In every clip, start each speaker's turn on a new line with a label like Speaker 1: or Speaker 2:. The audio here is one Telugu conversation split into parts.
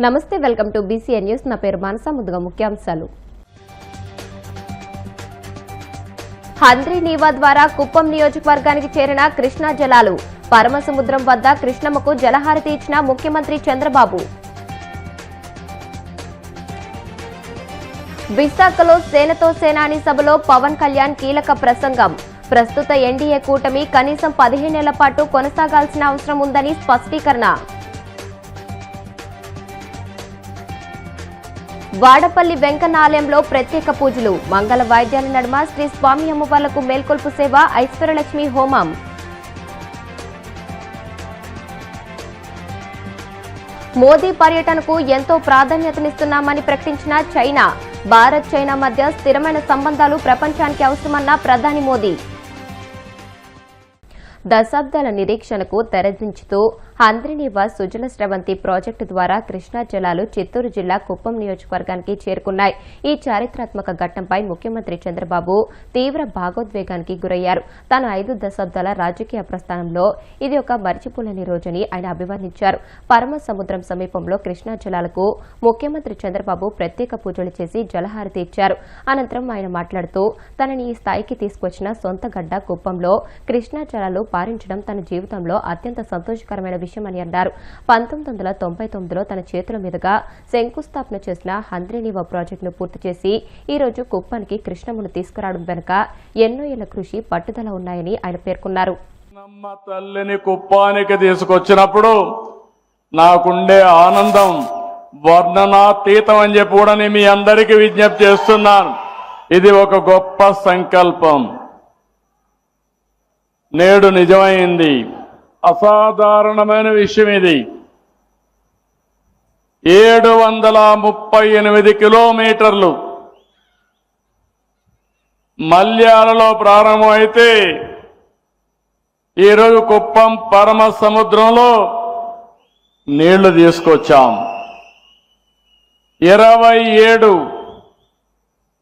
Speaker 1: నమస్తే, వెల్కమ్ టు బీసీఎన్ న్యూస్. నా పేరు మానస. ముందుగా ముఖ్యాంశాలు. హంద్రీనీవా ద్వారా కుప్పం నియోజకవర్గానికి చేరిన కృష్ణా జలాలు. పరమసముద్రం వద్ద కృష్ణమ్మకు జలహారతి ఇచ్చిన ముఖ్యమంత్రి చంద్రబాబు. విశాఖలో సేనతో సేనాని సభలో పవన్ కళ్యాణ్ కీలక ప్రసంగం. ప్రస్తుత ఎన్డీఏ కూటమి కనీసం 15 ఏళ్ల పాటు కొనసాగాల్సిన అవసరం ఉందని స్పష్టీకరణ. వాడపల్లి వెంకన్న ఆలయంలో ప్రత్యేక పూజలు. మంగళ వాయిద్యాల నడుమ శ్రీ స్వామి అమ్మవార్లకు మేల్కొల్పు సేవ, ఐశ్వర్యలక్ష్మి హోమం. మోదీ పర్యటనకు ఎంతో ప్రాధాన్యతనిస్తున్నామని ప్రకటించిన చైనా. భారత్ చైనా మధ్య స్థిరమైన సంబంధాలు ప్రపంచానికి అవసరమన్న ప్రధాని మోదీ. దశాబ్దాల నిరీక్షణకు తెరదించుతూ హంద్రీనీవా సుజల స్రవంతి ప్రాజెక్టు ద్వారా కృష్ణా జలాలు చిత్తూరు జిల్లా కుప్పం నియోజకవర్గానికి చేరుకున్నాయి. ఈ చారిత్రాత్మక ఘట్టంపై ముఖ్యమంత్రి చంద్రబాబు తీవ్ర భాగోద్వేగానికి గురయ్యారు. తాను 5 దశాబ్దాల రాజకీయ ప్రస్థానంలో ఇది ఒక మరిచిపోలేని రోజని ఆయన అభివర్ణించారు. పరమ సముద్రం సమీపంలో కృష్ణా జలాలకు ముఖ్యమంత్రి చంద్రబాబు ప్రత్యేక పూజలు చేసి జలహారతి ఇచ్చారు. అనంతరం ఆయన మాట్లాడుతూ తనని ఈ స్థాయికి తీసుకొచ్చిన సొంత గడ్డ కుప్పంలో కృష్ణా జలాలు పారించడం తన జీవితంలో అత్యంత సంతోషకరమైన విషయమని అన్నారు. 1999లో తన చేతుల మీదుగా శంకుస్థాపన చేసిన హంద్రీనీవా ప్రాజెక్టును పూర్తి చేసి ఈ రోజు కుప్పానికి కృష్ణమ్మను తీసుకురావడం వెనుక ఎన్నో ఏళ్ల కృషి, పట్టుదల ఉన్నాయని ఆయన పేర్కొన్నారు.
Speaker 2: తల్లిని కుప్పానికి తీసుకొచ్చినప్పుడు నాకుండే ఆనందం వర్ణనాతీతం అని చెప్పి కూడా మీ అందరికీ విజ్ఞప్తి చేస్తున్నాను. ఇది ఒక గొప్ప సంకల్పం నేడు నిజమైంది. అసాధారణమైన విషయం ఇది. 738 కిలోమీటర్లు మల్యాలలో ప్రారంభమైతే ఈరోజు కుప్పం పరమ సముద్రంలో నీళ్లు తీసుకొచ్చాం. 27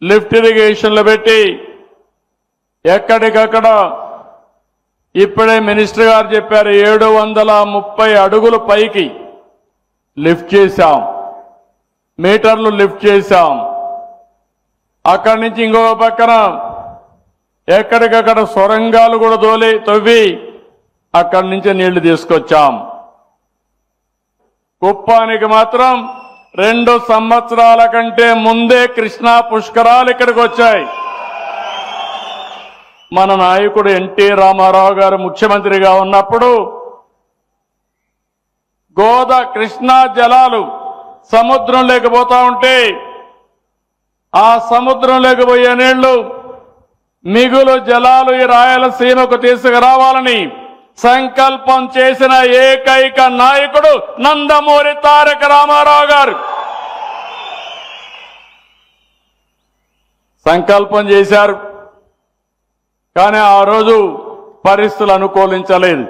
Speaker 2: లిఫ్ట్ ఇరిగేషన్లు పెట్టి ఎక్కడికక్కడ ఇప్పుడే మినిస్టర్ గారు చెప్పారు 730 అడుగులు పైకి లిఫ్ట్ చేశాం, మీటర్లు లిఫ్ట్ చేశాం. అక్కడి నుంచి ఇంకో పక్కన ఎక్కడికక్కడ సొరంగాలు కూడా తవ్వి అక్కడి నుంచి నీళ్లు తీసుకొచ్చాం. కుప్పానికి మాత్రం 2 సంవత్సరాల కంటే ముందే కృష్ణా పుష్కరాలు ఇక్కడికి వచ్చాయి. మన నాయకుడు ఎన్టీ రామారావు గారు ముఖ్యమంత్రిగా ఉన్నప్పుడు కృష్ణా జలాలు సముద్రం లేకపోతా ఉంటే ఆ సముద్రం లేకపోయే నీళ్లు మిగులు జలాలు ఈ రాయలసీమకు తీసుకురావాలని సంకల్పం చేసిన ఏకైక నాయకుడు నందమూరి తారక రామారావు గారు. సంకల్పం చేశారు, కానీ ఆ రోజు పరిస్థితులు అనుకూలించలేదు.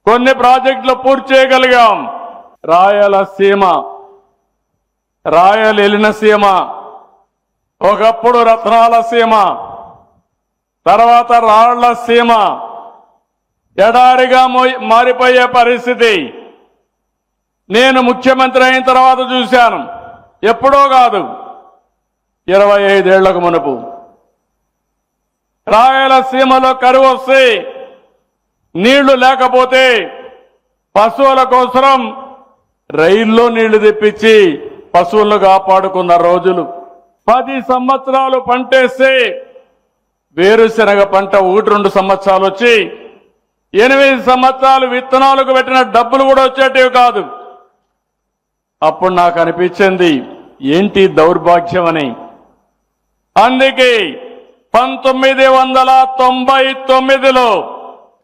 Speaker 2: కొన్ని ప్రాజెక్టులు పూర్తి చేయగలిగాం. రాయలసీమ, రాయలసీమ, ఒకప్పుడు రత్నాల సీమ, తర్వాత రాళ్లసీమ ఎడారిగా మారిపోయే పరిస్థితి నేను ముఖ్యమంత్రి అయిన తర్వాత చూశాను. ఎప్పుడో కాదు, 25 ఏళ్లకు మునుపు. రాయలసీమలో కరువు వస్తే నీళ్లు లేకపోతే పశువుల కోసం రైల్లో నీళ్లు తెప్పించి పశువులను కాపాడుకున్న రోజులు. 10 సంవత్సరాలు పంటేస్తే వేరుశనగ పంట 1-2 సంవత్సరాలు వచ్చి 8 సంవత్సరాలు విత్తనాలకు పెట్టిన డబ్బులు కూడా వచ్చేటివి కాదు. అప్పుడు నాకు అనిపించింది ఏంటి దౌర్భాగ్యం అని. అందుకే 1999లో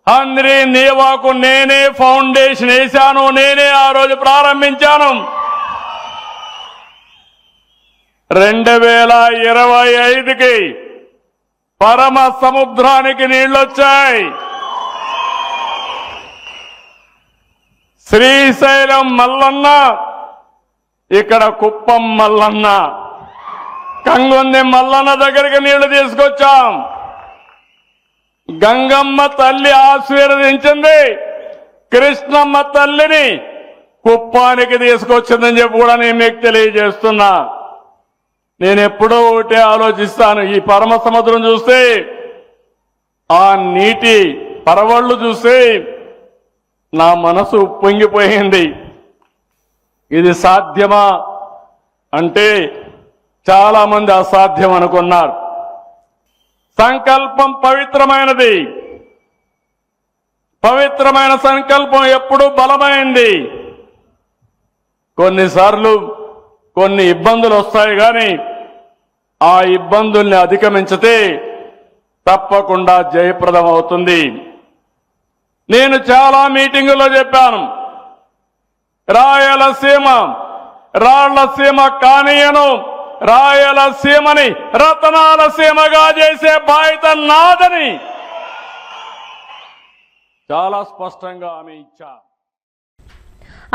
Speaker 2: హంద్రీనీవాకు నేనే ఫౌండేషన్ వేశాను, నేనే ఆ రోజు ప్రారంభించాను. 2025కి పరమ సముద్రానికి నీళ్లొచ్చాయి. శ్రీశైలం మల్లన్న, ఇక్కడ కుప్పం మల్లన్న, కంగుంది మల్లన్న దగ్గరికి నీళ్లు తీసుకొచ్చాం. గంగమ్మ తల్లి ఆశీర్వదించింది. కృష్ణమ్మ తల్లిని కుప్పానికి తీసుకొచ్చిందని చెప్పి కూడా నేను మీకు తెలియజేస్తున్నా. నేను ఎప్పుడో ఒకటే ఆలోచిస్తాను, ఈ పరమ సముద్రం చూస్తే, ఆ నీటి పరవళ్ళు చూస్తే నా మనసు పొంగిపోయింది. ఇది సాధ్యమా అంటే చాలా మంది అసాధ్యం అనుకున్నారు. సంకల్పం పవిత్రమైనది. పవిత్రమైన సంకల్పం ఎప్పుడూ బలమైంది. కొన్నిసార్లు కొన్ని ఇబ్బందులు వస్తాయి, కానీ ఆ ఇబ్బందుల్ని అధిగమించితే తప్పకుండా జయప్రదం అవుతుంది. నేను చాలా మీటింగుల్లో చెప్పాను, రాయలసీమ రాళ్లసీమ కానీయను, రాయలసీమని రతనాల సీమగా చేసే బాధ్యత నాదని చాలా స్పష్టంగా హామీ ఇచ్చా.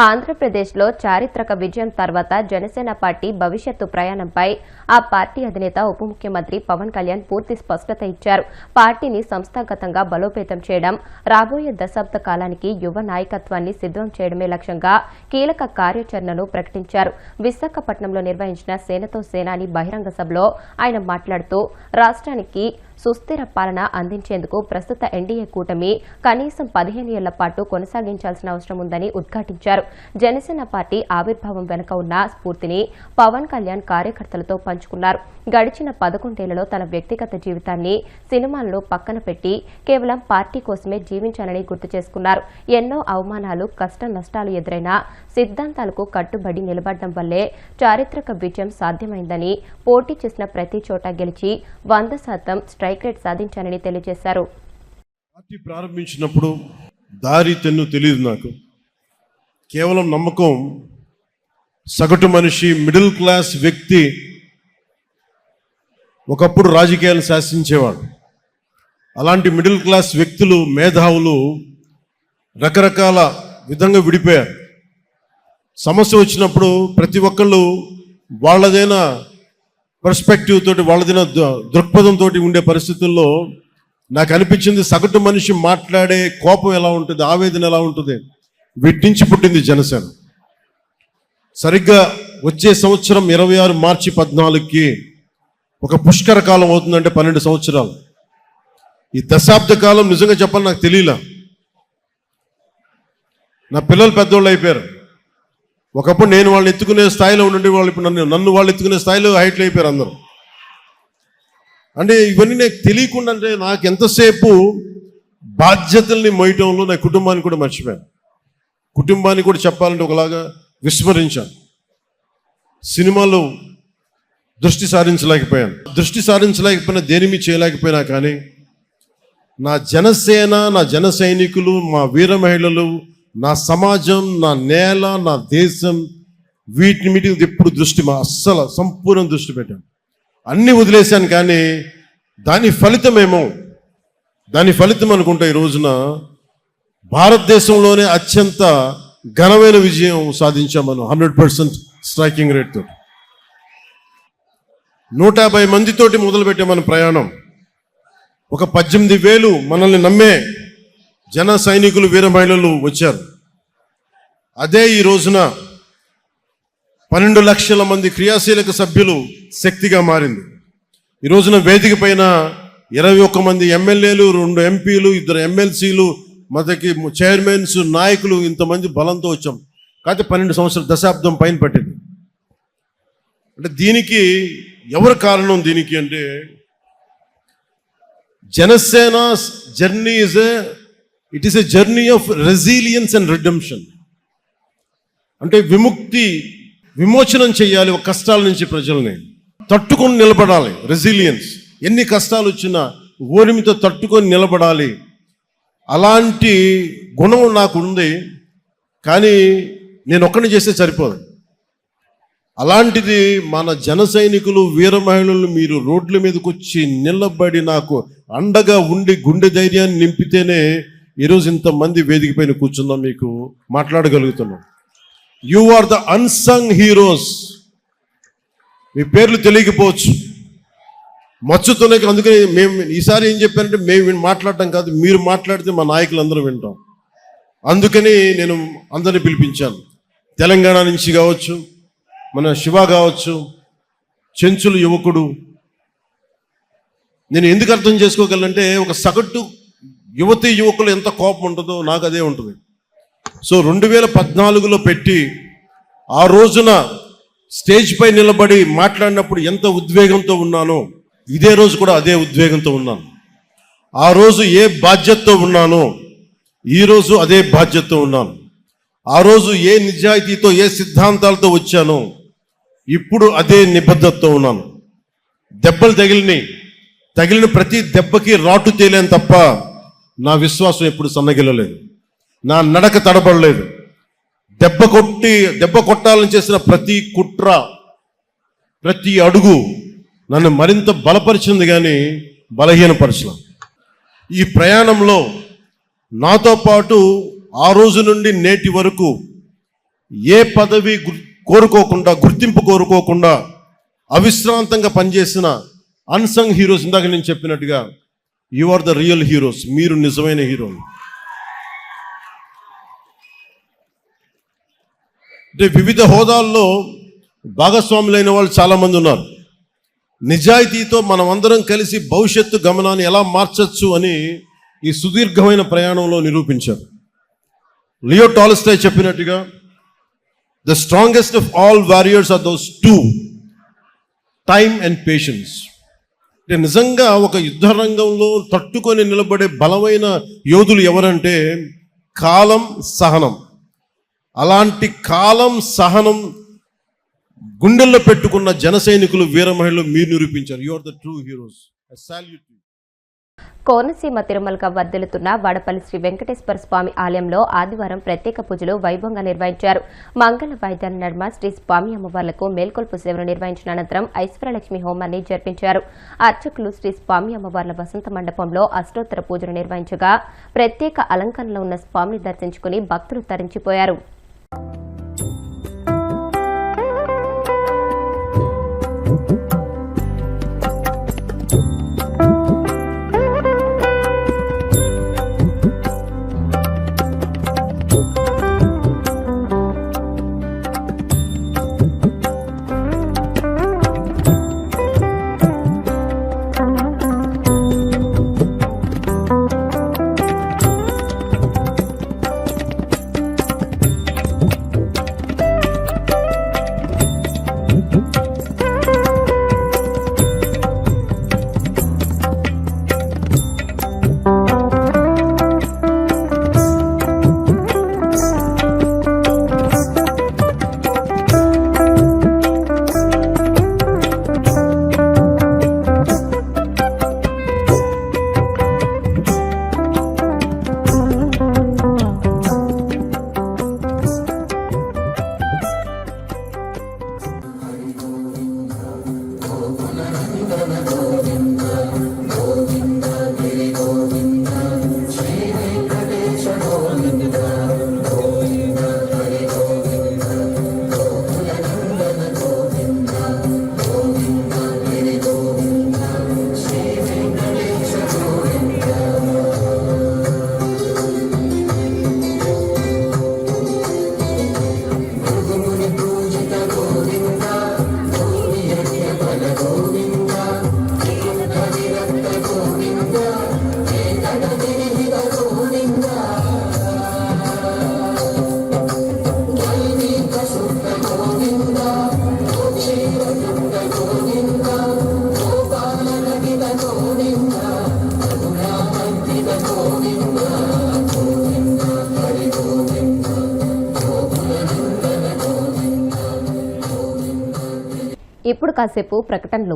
Speaker 1: ఆంధ్రప్రదేశ్లో చారిత్రక విజయం తర్వాత జనసేన పార్టీ భవిష్యత్తు ప్రయాణంపై ఆ పార్టీ అధినేత ఉప ముఖ్యమంత్రి పవన్ కళ్యాణ్ పూర్తి స్పష్టత ఇచ్చారు. పార్టీని సంస్థాగతంగా బలోపేతం చేయడం, రాబోయే దశాబ్ద కాలానికి యువ నాయకత్వాన్ని సిద్దం చేయడమే లక్ష్యంగా కీలక కార్యాచరణను ప్రకటించారు. విశాఖపట్నంలో నిర్వహించిన సేనతో సేనాని బహిరంగ సభలో ఆయన మాట్లాడుతూ, రాష్ట్రానికి సుస్థిర పాలన అందించేందుకు ప్రస్తుత ఎన్డీఏ కూటమి కనీసం 15 ఏళ్ల పాటు కొనసాగించాల్సిన అవసరం ఉందని ఉద్ఘాటించారు. జనసేన పార్టీ ఆవిర్భావం వెనుక ఉన్న స్ఫూర్తిని పవన్ కళ్యాణ్ కార్యకర్తలతో పంచుకున్నారు. గడిచిన 11 ఏళ్లలో తన వ్యక్తిగత జీవితాన్ని, సినిమాలను పక్కన పెట్టి కేవలం పార్టీ కోసమే జీవించాలని గుర్తు చేసుకున్నారు. ఎన్నో అవమానాలు, కష్ట నష్టాలు ఎదురైనా సిద్ధాంతాలకు కట్టుబడి నిలబడడం వల్లే చారిత్రక విజయం సాధ్యమైందని, పోటీ చేసిన ప్రతి చోట గెలిచి 100% స్ట్రైక్ రేట్ సాధించానని తెలియజేశారు.
Speaker 3: పార్టీ ప్రారంభించినప్పుడు దారి తెన్ను తెలియదు నాకు. కేవలం నమ్మకం. సగటు మనిషి, మిడిల్ క్లాస్ వ్యక్తి ఒకప్పుడు రాజకీయాలను శాసించేవాడు. అలాంటి మిడిల్ క్లాస్ వ్యక్తులు, మేధావులు రకరకాల విధంగా విడిపోయారు. సమస్య వచ్చినప్పుడు ప్రతి ఒక్కళ్ళు వాళ్ళదైన పర్స్పెక్టివ్ తోటి, వాళ్ళదైన దృక్పథంతో ఉండే పరిస్థితుల్లో నాకు అనిపించింది, సగటు మనిషి మాట్లాడే కోపం ఎలా ఉంటుంది, ఆవేదన ఎలా ఉంటుంది, వీటి నుంచి పుట్టింది జనసేన. సరిగ్గా వచ్చే సంవత్సరం 26 మార్చి 14కి ఒక పుష్కర కాలం అవుతుందంటే 12 సంవత్సరాలు. ఈ దశాబ్ద కాలం నిజంగా చెప్పాలి నాకు తెలియలా. నా పిల్లలు పెద్దోళ్ళు అయిపోయారు. ఒకప్పుడు నేను వాళ్ళని ఎత్తుకునే స్థాయిలో ఉండి, వాళ్ళు ఇప్పుడు నన్ను వాళ్ళు ఎత్తుకునే స్థాయిలో హైట్లు అయిపోయారు అందరూ. అంటే ఇవన్నీ నాకు తెలియకుండా, అంటే నాకు ఎంతసేపు బాధ్యతల్ని మోయటంలో నా కుటుంబాన్ని కూడా మర్చిపోయాను. కుటుంబాన్ని కూడా చెప్పాలంటే ఒకలాగా విస్మరించాను. సినిమాలో దృష్టి సారించలేకపోయాను. దృష్టి సారించలేకపోయినా, దేనిమి చేయలేకపోయినా, కానీ నా జనసేన, నా జన సైనికులు, మా వీర మహిళలు, నా సమాజం, నా నేల, నా దేశం, వీటిని మీద ఎప్పుడు దృష్టి, అస్సలు సంపూర్ణ దృష్టి పెట్టాను. అన్నీ వదిలేశాను. కానీ దాని ఫలితం అనుకుంటా ఈ రోజున భారతదేశంలోనే అత్యంత ఘనమైన విజయం సాధించామను. 100% స్ట్రైకింగ్ రేట్ తోటి 150 మందితోటి మొదలుపెట్టే మన ప్రయాణం. ఒక 18,000 మనల్ని నమ్మే జన సైనికులు, వీర మహిళలు వచ్చారు. అదే ఈ రోజున 12 లక్షల మంది క్రియాశీలక సభ్యులు శక్తిగా మారింది. ఈ రోజున వేదిక పైన 21 మంది ఎమ్మెల్యేలు, 2 ఎంపీలు, 2 ఎమ్మెల్సీలు, మనకి చైర్మన్స్, నాయకులు, ఇంతమంది బలంతో వచ్చాం. కాకపోతే 12 సంవత్సరాల దశాబ్దం పైన పట్టింది. అంటే దీనికి ఎవరు కారణం? దీనికి అంటే Janasena journey it is a journey of resilience and redemption. అంటే విమోచనం చేయాలి ఒక కష్టాల నుంచి, ప్రజల్ని తట్టుకొని నిలబడాలి. రెసిలియన్స్, ఎన్ని కష్టాలు వచ్చినా ఓరిమితో తట్టుకొని నిలబడాలి. అలాంటి గుణం నాకు ఉంది. కానీ నేను ఒక్కడిని చేస్తే సరిపోదు. అలాంటిది మన జన సైనికులు, వీర మహిళలు మీరు రోడ్ల మీదకి వచ్చి నిలబడి నాకు అండగా ఉండి గుండె ధైర్యాన్ని నింపితేనే ఈరోజు ఇంతమంది వేదిక పైన కూర్చున్నాం, మీకు మాట్లాడగలుగుతున్నాం. You are the unsung heroes. మీ పేర్లు తెలియకపోవచ్చు, మచ్చుతోనే. అందుకని మేము ఈసారి ఏం చెప్పానంటే, మేము మాట్లాడటం కాదు, మీరు మాట్లాడితే మా నాయకులు అందరూ వింటాం. అందుకని నేను అందరిని పిలిపించాను. తెలంగాణ నుంచి కావచ్చు, మన శివ కావచ్చు, చెంచులు యువకుడు. నేను ఎందుకు అర్థం చేసుకోగలంటే ఒక సగటు యువతీ యువకులు ఎంత కోపం ఉంటుందో నాకు అదే ఉంటుంది. సో 2014లో పెట్టి ఆ రోజున స్టేజ్ పై నిలబడి మాట్లాడినప్పుడు ఎంత ఉద్వేగంతో ఉన్నానో ఇదే రోజు కూడా అదే ఉద్వేగంతో ఉన్నాను. ఆ రోజు ఏ బాధ్యతతో ఉన్నానో ఈరోజు అదే బాధ్యతతో ఉన్నాను. ఆ రోజు ఏ నిజాయితీతో ఏ సిద్ధాంతాలతో వచ్చానో ఇప్పుడు అదే నిబద్ధతతో ఉన్నాను. దెబ్బలు తగిలిన ప్రతి దెబ్బకి రాటు తేలేను తప్ప నా విశ్వాసం ఎప్పుడు సన్నగిల్లలేదు, నా నడక తడబడలేదు. దెబ్బ కొట్టాలని చేసిన ప్రతి కుట్ర, ప్రతి అడుగు నన్ను మరింత బలపరిచింది కానీ బలహీనపరచలేదు. ఈ ప్రయాణంలో నాతో పాటు ఆ రోజు నుండి నేటి వరకు ఏ పదవి కోరుకోకుండా, గుర్తింపు కోరుకోకుండా అవిశ్రాంతంగా పనిచేసిన అన్సంగ్ హీరోస్, ఇందాక నేను చెప్పినట్టుగా you are the real heroes. మీరు నిజమైన హీరోలు. అంటే వివిధ హోదాల్లో భాగస్వాములైన వాళ్ళు చాలామంది ఉన్నారు. నిజాయితీతో మనం అందరం కలిసి భవిష్యత్తు గమనాన్ని ఎలా మార్చచ్చు అని ఈ సుదీర్ఘమైన ప్రయాణంలో నిరూపించారు. లియో టాల్స్టాయ్ చెప్పినట్టుగా the strongest of all warriors are those two, time and patience. అంటే నిజంగా ఒక యుద్ధ రంగంలో తట్టుకొని నిలబడే బలమైన యోధులు ఎవరంటే కాలం, సహనం. అలాంటి కాలం, సహనం గుండెల్లో పెట్టుకున్న జన సైనికులు, వీర మహిళలు మీరు నిరూపించారు. You are the true heroes. I salute you.
Speaker 1: Konaseema తిరుమలగా వర్ధిల్లుతున్న వాడపల్లి శ్రీ వెంకటేశ్వర స్వామి ఆలయంలో ఆదివారం ప్రత్యేక పూజలు వైభవంగా నిర్వహించారు. మంగళ వాయిద్యాల నడుమ శ్రీ స్వామి అమ్మవార్లకు మేల్కొల్పు సేవలు నిర్వహించిన అనంతరం ఐశ్వర్యలక్ష్మి హోమాన్ని జరిపించారు. అర్చకులు శ్రీ స్వామి అమ్మవార్ల వసంత మండపంలో అష్టోత్తర పూజలు నిర్వహించగా ప్రత్యేక అలంకరణలో ఉన్న స్వామిని దర్శించుకుని భక్తులు తరించిపోయారు. ఇప్పుడు కాసేపు ప్రకటనలు.